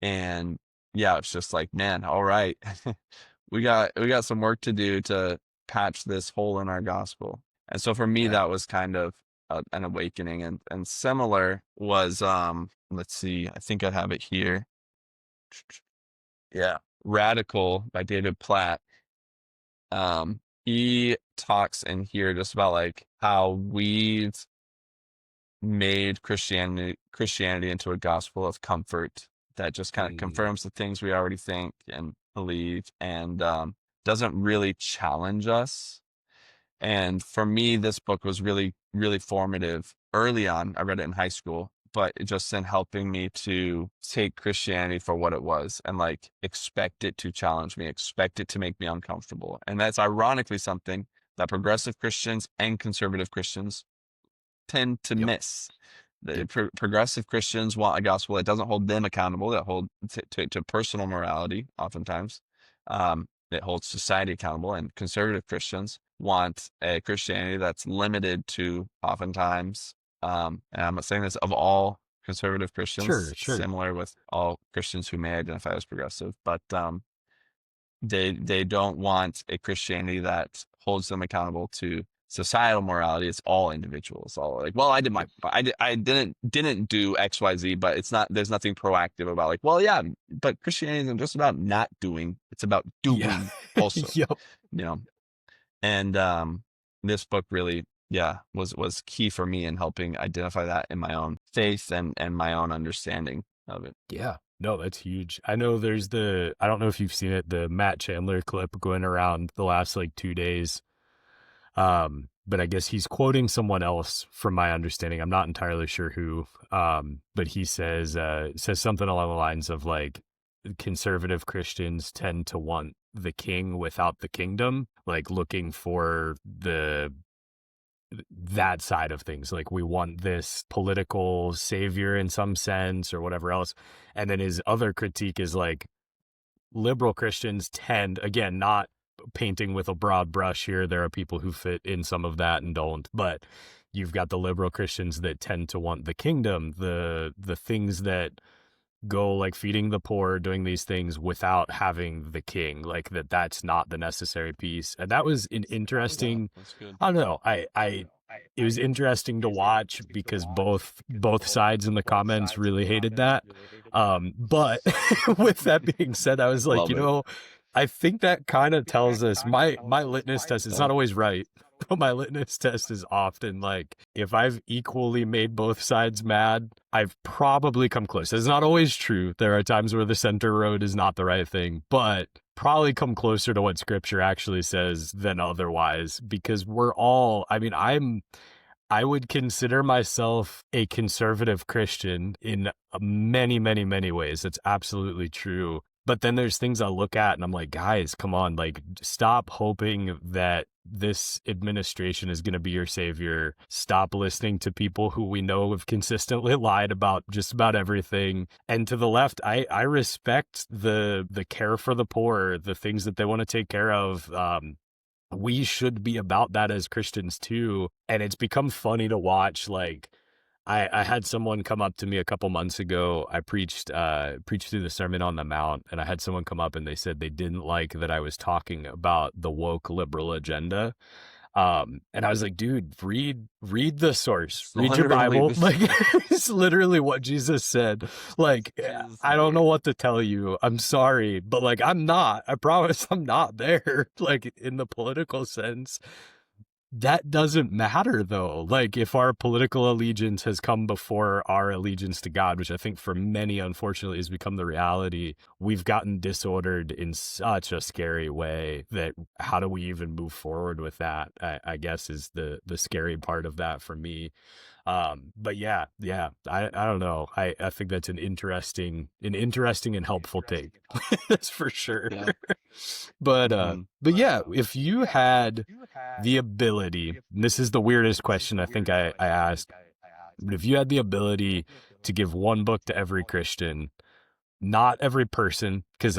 And yeah, it's just like, man, all right, we got some work to do to patch this hole in our gospel. And so for me, Yeah. that was kind of an awakening. And similar was let's see, I think I have it here. Yeah, Radical by David Platt. He talks in here just about like how we've made Christianity into a gospel of comfort that just kind of confirms the things we already think and believe, and doesn't really challenge us. And for me, this book was really, really formative early on. I read it in high school, but it just in helping me to take Christianity for what it was and like expect it to challenge me, expect it to make me uncomfortable. And that's ironically something that progressive Christians and conservative Christians tend to Yep. miss. The Yep. progressive Christians want a gospel that doesn't hold them accountable, that hold to personal morality, oftentimes. It holds society accountable, and conservative Christians want a Christianity that's limited to, oftentimes, and I'm not saying this of all conservative Sure. Christians, Sure. similar with all Christians who may identify as progressive, but they don't want a Christianity that holds them accountable to societal morality. It's all individuals. All like, well, Yep. I didn't do XYZ, but it's not, there's nothing proactive about like, well, yeah, but Christianity isn't just about not doing, it's about Yeah. doing also, Yep. you know. And this book really, yeah, was key for me in helping identify that in my own faith and my own understanding of it. Yeah. No, that's huge. I know there's I don't know if you've seen it, the Matt Chandler clip going around the last like 2 days. But I guess he's quoting someone else from my understanding. I'm not entirely sure who. But he says something along the lines of like conservative Christians tend to want the king without the kingdom, like looking for that side of things. Like we want this political savior in some sense or whatever else. And then his other critique is like liberal Christians tend, again, not painting with a broad brush here. There are people who fit in some of that and don't, but you've got the liberal Christians that tend to want the kingdom, the things that go like feeding the poor, doing these things without having the king, like that's not the necessary piece. And that was an Yeah, interesting, that's good. I don't know. It was interesting to watch because both sides in the comments really hated that. But with that being said, I was like, Love it. I think that kind of tells us my litmus test is not always right, but my litmus test is often like if I've equally made both sides mad, I've probably come close. It's not always true. There are times where the center road is not the right thing, but probably come closer to what scripture actually says than otherwise, because we're all, I mean, I would consider myself a conservative Christian in many, many, many ways. It's absolutely true. But then there's things I look at and I'm like, guys, come on, like stop hoping that this administration is going to be your savior. Stop listening to people who we know have consistently lied about just about everything. And to the left, I respect the care for the poor, the things that they want to take care of. We should be about that as Christians too. And it's become funny to watch. Like, I had someone come up to me a couple months ago. I preached through the Sermon on the Mount, and I had someone come up and they said they didn't like that I was talking about the woke liberal agenda. And I was like, dude, read the source, It's read your literally Bible. this. Like, it's literally what Jesus said. Like, Jesus' I don't know words. what to tell you. I'm sorry, but like, I promise I'm not there. Like, in the political sense, that doesn't matter though. Like, if our political allegiance has come before our allegiance to God, which I think for many, unfortunately, has become the reality, we've gotten disordered in such a scary way that how do we even move forward with that? I guess is the scary part of that for me. But yeah, I don't know. I think that's an interesting and helpful take. That's for sure. Yeah. But yeah, if you had the ability, and this is the weirdest question I think I asked, but if you had the ability to give one book to every Christian, not every person, because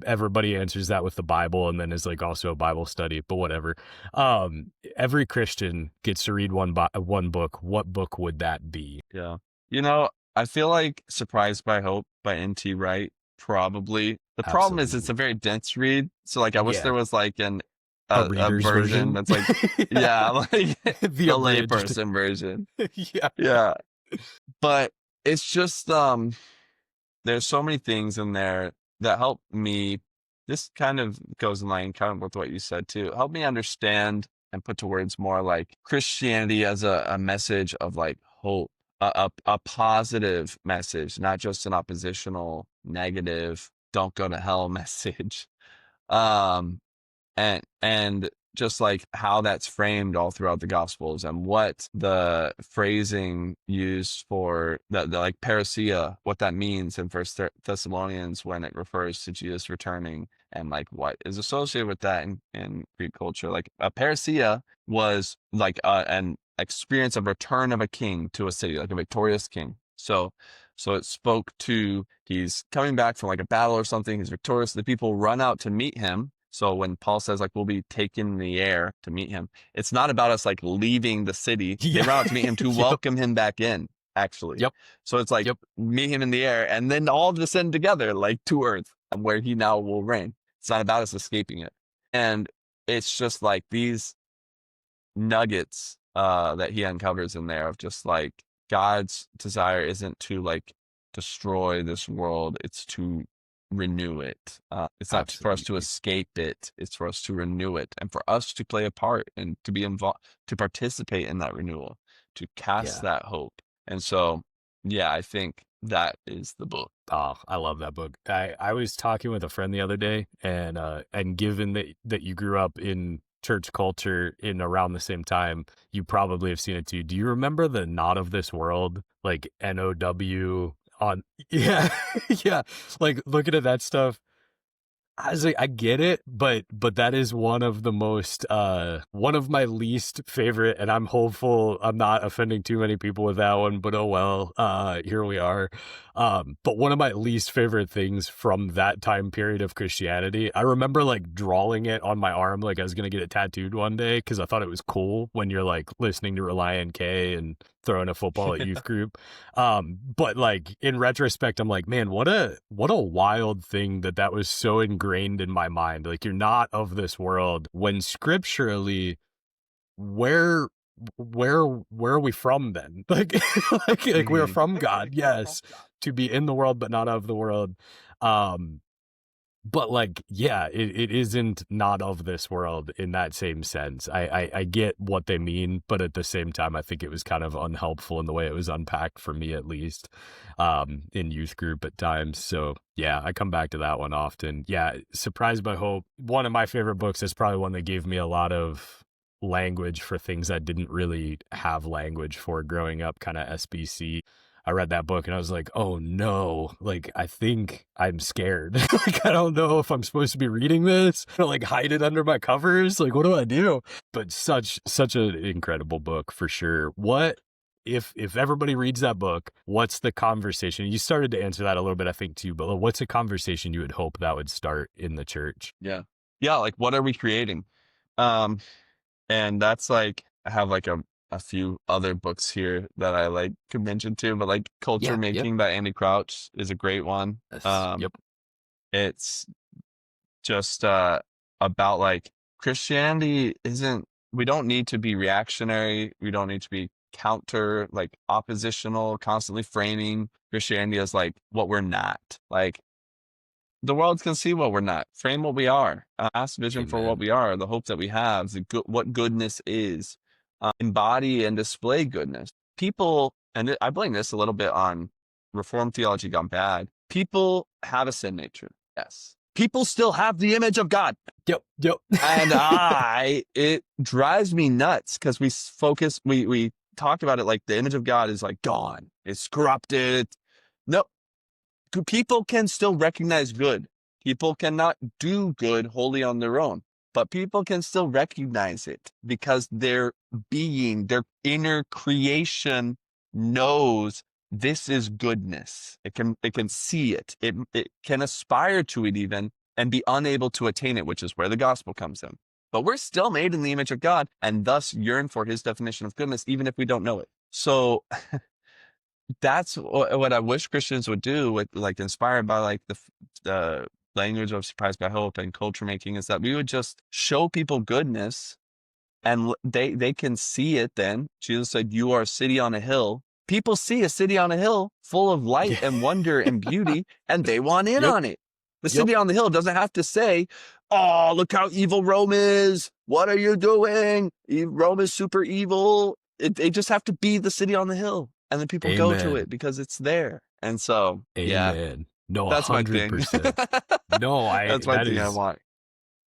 everybody answers that with the Bible and then is like also a Bible study, but whatever. Every Christian gets to read one book. What book would that be? Yeah. I feel like Surprised by Hope by N.T. Wright, probably. The problem is it's Absolutely. a very dense read. So like I wish Yeah. there was like A a reader's version version. that's like, Yeah. yeah, like The the abridged. layperson version. Yeah. Yeah. But it's just there's so many things in there that help me. This kind of goes in line kind of with what you said too. Help me understand and put to words more like Christianity as a message of like hope, a positive message, not just an oppositional, negative, don't go to hell message. Um, and just like how that's framed all throughout the gospels and what the phrasing used for the like parousia, what that means in First Thessalonians when it refers to Jesus returning, and like what is associated with that in Greek culture. Like a parousia was like an experience of return of a king to a city, like a victorious king. So it spoke to, he's coming back from like a battle or something, he's victorious, the people run out to meet him. So when Paul says like we'll be taken in the air to meet him, it's not about us like leaving the city. They Yeah. run out to meet him to Yep. welcome him back in, actually. Yep. So it's like Yep. meet him in the air and then all descend together like to earth where he now will reign. It's not about us escaping it. And it's just like these nuggets that he uncovers in there of just like God's desire isn't to like destroy this world, it's to renew it. It's not for us to Absolutely. escape it, it's for us to renew it and for us to play a part and to be involved, to participate in that renewal, to cast Yeah. that hope. And so yeah, I think that is the book. Oh, I love that book. I was talking with a friend the other day, and given that you grew up in church culture in around the same time, you probably have seen it too. Do you remember the Not of This World, like NOW on? Yeah, yeah. Like looking at that stuff, I was like, I get it, but that is one of the most one of my least favorite, and I'm hopeful I'm not offending too many people with that one, but oh well, here we are. But one of my least favorite things from that time period of Christianity, I remember like drawing it on my arm like I was gonna get it tattooed one day because I thought it was cool when you're like listening to Reliant K and throwing a football at youth group. But like in retrospect, I'm like, man, what a wild thing that was so ingrained in my mind. Like, you're not of this world, when scripturally, where are we from then? Like we're from God, yes, to be in the world but not of the world. But like, yeah, it isn't not of this world in that same sense. I get what they mean, but at the same time, I think it was kind of unhelpful in the way it was unpacked for me, at least, in youth group at times. So yeah, I come back to that one often. Yeah, Surprised by Hope, one of my favorite books. Is probably one that gave me a lot of language for things I didn't really have language for growing up, kind of SBC. I read that book and I was like, oh no, like I think I'm scared. Like I don't know if I'm supposed to be reading this. Like hide it under my covers. Like what do I do? But such an incredible book for sure. What if everybody reads that book, what's the conversation? You started to answer that a little bit, I think, too, but what's a conversation you would hope that would start in the church? Yeah. Yeah. Like, what are we creating? Um, and that's like, I have like a few other books here that I like could mention too, but like Culture Yeah, yep. Making by Andy Crouch is a great one. Yes. Yep. It's just about like Christianity isn't, we don't need to be reactionary. We don't need to be counter, like oppositional, constantly framing Christianity as like what we're not. Like the world can see what we're not. Frame what we are. Ask vision for what Amen. we are, the hope that we have, what goodness is. Embody and display goodness. People, and I blame this a little bit on Reformed theology gone bad. People have a sin nature. Yes. People still have the image of God. Yep. Yep. And it drives me nuts because we talk about it like the image of God is like gone. It's corrupted. No, people can still recognize good. People cannot do good wholly on their own, but people can still recognize it because their being, their inner creation knows this is goodness. It can see it. It can aspire to it even and be unable to attain it, which is where the gospel comes in. But we're still made in the image of God and thus yearn for his definition of goodness, even if we don't know it. So that's what I wish Christians would do with like inspired by like the language of Surprised by Hope and Culture Making is that we would just show people goodness and they can see it then. Jesus said, you are a city on a hill. People see a city on a hill full of light and wonder and beauty, and they want in Yep. on it. The Yep. city on the hill doesn't have to say, oh, look how evil Rome is. What are you doing? Rome is super evil. They just have to be the city on the hill. And then people go to Amen. it because it's there. And so, yeah, Amen. No, that's my thing. 100%. No, That's my thing I want.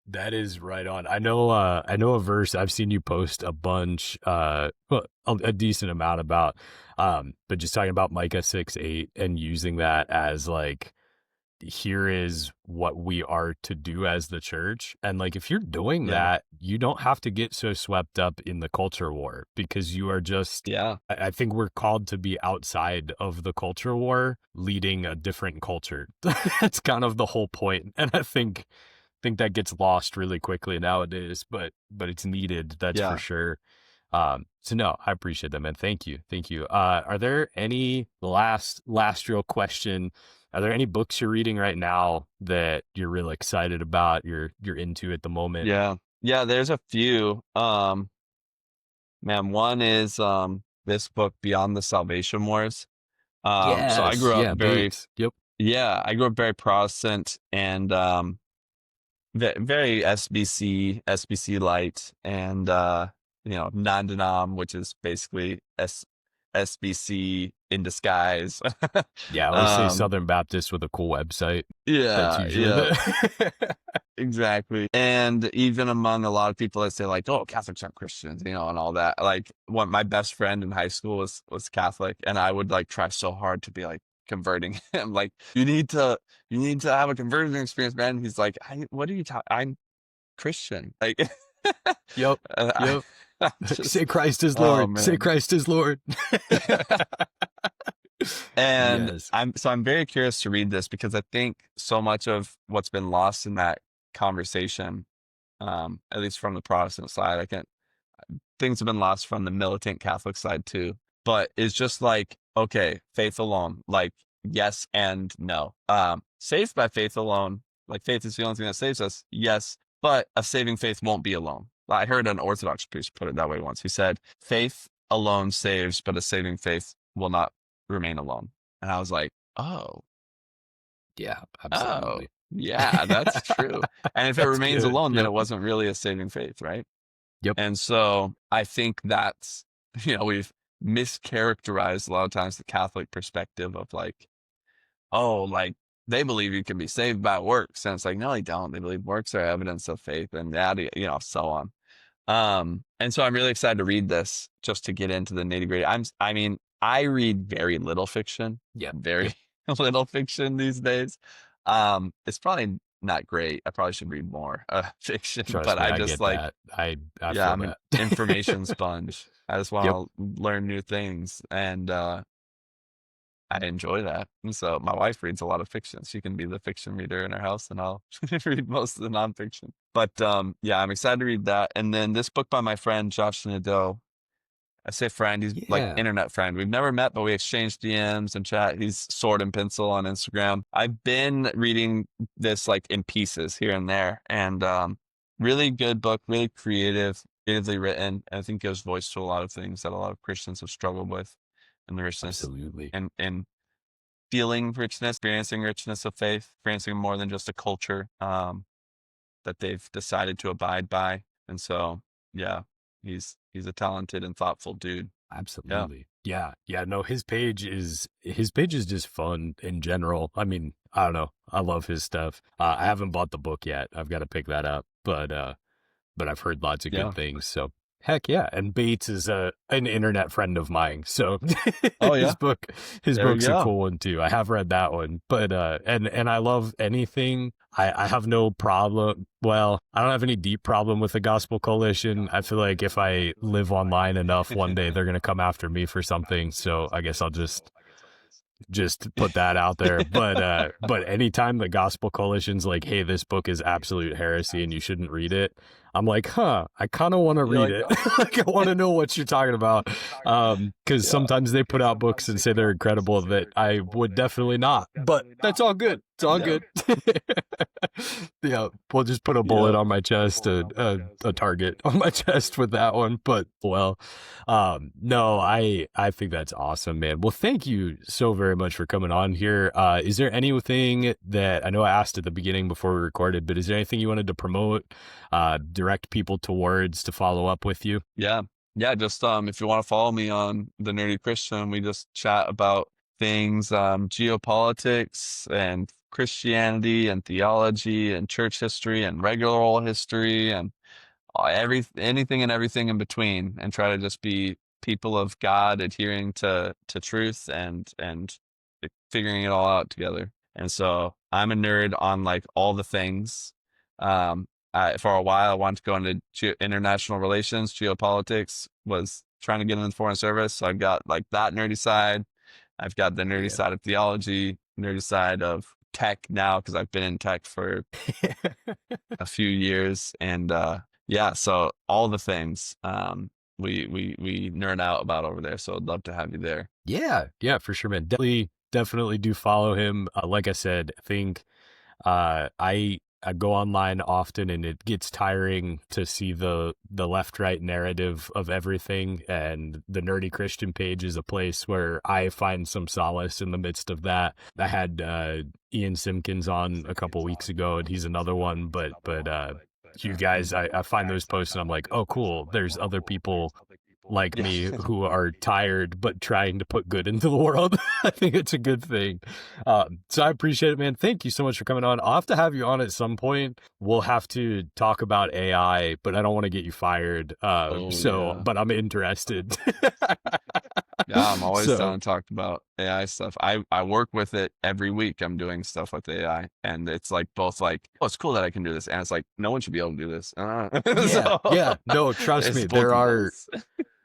that is right on. I know a verse I've seen you post a bunch, well, a decent amount about, but just talking about Micah 6:8 and using that as like, here is what we are to do as the church. And like, if you're doing Yeah. that, you don't have to get so swept up in the culture war because you are just, Yeah. I think we're called to be outside of the culture war, leading a different culture. That's kind of the whole point. And I think that gets lost really quickly nowadays, but it's needed. That's for Yeah. sure. So no, I appreciate that, man. Thank you. Thank you. Are there any last real question? Are there any books you're reading right now that you're really excited about? You're into at the moment? Yeah. Yeah. There's a few. Man, one is this book, Beyond the Salvation Wars. So I Yes. grew up Yeah. very, Boots. Yep. yeah, I grew up very Protestant and very SBC light, and non-denom, which is basically SBC in disguise. Yeah. I always say um, Southern Baptist with a cool website. That's yeah, usually yeah, the. exactly. And even among a lot of people that say like, "Oh, Catholics aren't Christians," and all that. Like, my best friend in high school was Catholic, and I would like try so hard to be like converting him. Like, you need to have a conversion experience, man. He's like, what are you talking? I'm Christian. Like, Yep. I, Yep. I'm Say just, Christ is oh Lord. Say man. Christ is Lord. And Yes. I'm very curious to read this because I think so much of what's been lost in that conversation, at least from the Protestant side, things have been lost from the militant Catholic side too. But it's just like, okay, faith alone, like yes and no. Saved by faith alone, like faith is the only thing that saves us. Yes, but a saving faith won't be alone. I heard an Orthodox priest put it that way once. He said, faith alone saves, but a saving faith will not remain alone. And I was like, oh, Yeah, oh, absolutely. yeah, that's true. And if it That's remains good. alone, then Yep. it wasn't really a saving faith, right? Yep. And so I think that's, we've mischaracterized a lot of times the Catholic perspective of like, oh, like they believe you can be saved by works. And it's like, no, they don't. They believe works are evidence of faith and that, so on. And so I'm really excited to read this just to get into the nitty gritty. I mean, I read very little fiction, Yeah. very Yep. little fiction these days. It's probably not great. I probably should read more fiction, Trust but me, I I just get like, that. I yeah, feel I'm an that. information sponge. I just Yep. want to learn new things, and I enjoy that. And so my wife reads a lot of fiction. She can be the fiction reader in her house, and I'll read most of the nonfiction. But yeah, I'm excited to read that. And then this book by my friend Josh Nadeau. I say friend, he's like Yeah. internet friend. We've never met, but we exchanged DMs and chat. He's Sword and Pencil on Instagram. I've been reading this like in pieces here and there, and really good book, really creatively written. I think gives voice to a lot of things that a lot of Christians have struggled with, in the richness Absolutely. and feeling richness, experiencing richness of faith, experiencing more than just a culture that they've decided to abide by. And so, yeah, he's a talented and thoughtful dude. Yeah. Absolutely. Yeah. Yeah. No, his page is just fun in general. I mean, I don't know. I love his stuff. I haven't bought the book yet. I've got to pick that up, but I've heard lots of good Yeah. things. So heck yeah. And Bates is an internet friend of mine. So Oh his yeah. book his There we book's a go. cool one too. I have read that one. But and I love anything. I have no problem. Well, I don't have any deep problem with the Gospel Coalition. I feel like if I live online enough, one day they're gonna come after me for something. So I guess I'll just put that out there. But anytime the Gospel Coalition's like, hey, this book is absolute heresy and you shouldn't read it, I'm like, huh, I kind of want to You're read like, it. oh. Like, I want to know what you're talking about. Because Yeah. sometimes they put out books and say they're incredible that I would definitely not, but that's all good. It's all Yeah. good. Yeah, we'll just put a bullet Yeah. on my chest, a target on my chest with that one. But well, no, I think that's awesome, man. Well, thank you so very much for coming on here. Is there anything that I know I asked at the beginning before we recorded, but is there anything you wanted to promote, direct people towards to follow up with you? Yeah. Yeah. Just if you want to follow me on the Nerdy Christian, we just chat about things, geopolitics and Christianity and theology and church history and regular old history and anything and everything in between, and try to just be people of God adhering to truth and figuring it all out together. And so I'm a nerd on like all the things. For a while, I wanted to go into international relations, geopolitics, was trying to get into the foreign service. So I've got like that nerdy side. I've got the nerdy Yeah. side of theology, nerdy side of tech now, because I've been in tech for a few years. And yeah, so all the things we nerd out about over there. So I'd love to have you there. Yeah, yeah, for sure, man. Definitely do follow him. Like I said, I think I go online often, and it gets tiring to see the left right narrative of everything. And the Nerdy Christian page is a place where I find some solace in the midst of that. I had Ian Simpkins on a couple weeks ago, and he's another one. But you guys, I find those posts, and I'm like, oh, cool. There's other people like Yeah. me who are tired but trying to put good into the world. I think it's a good thing. So I appreciate it, man. Thank you so much for coming on. I'll have to have you on at some point. We'll have to talk about AI, but I don't want to get you fired. Oh So, yeah. but I'm interested. Yeah, I'm always So down to talk about AI stuff. I work with it every week. I'm doing stuff with AI, and it's like both like, oh, it's cool that I can do this, and it's like no one should be able to do this. yeah, So yeah. No, trust it's me. both of those.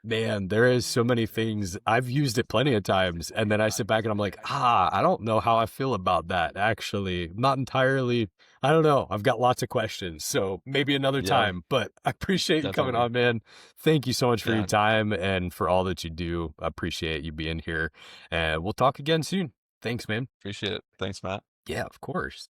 Man, there is so many things. I've used it plenty of times, and then I sit back and I'm like, I don't know how I feel about that, actually. Not entirely. I don't know. I've got lots of questions, so maybe another Yeah, time, but I appreciate you coming definitely. on, man. Thank you so much for your Yeah, time and for all that you do. I appreciate you being here, and we'll talk again soon. Thanks, man. appreciate it. Thanks, Matt. Yeah, of course.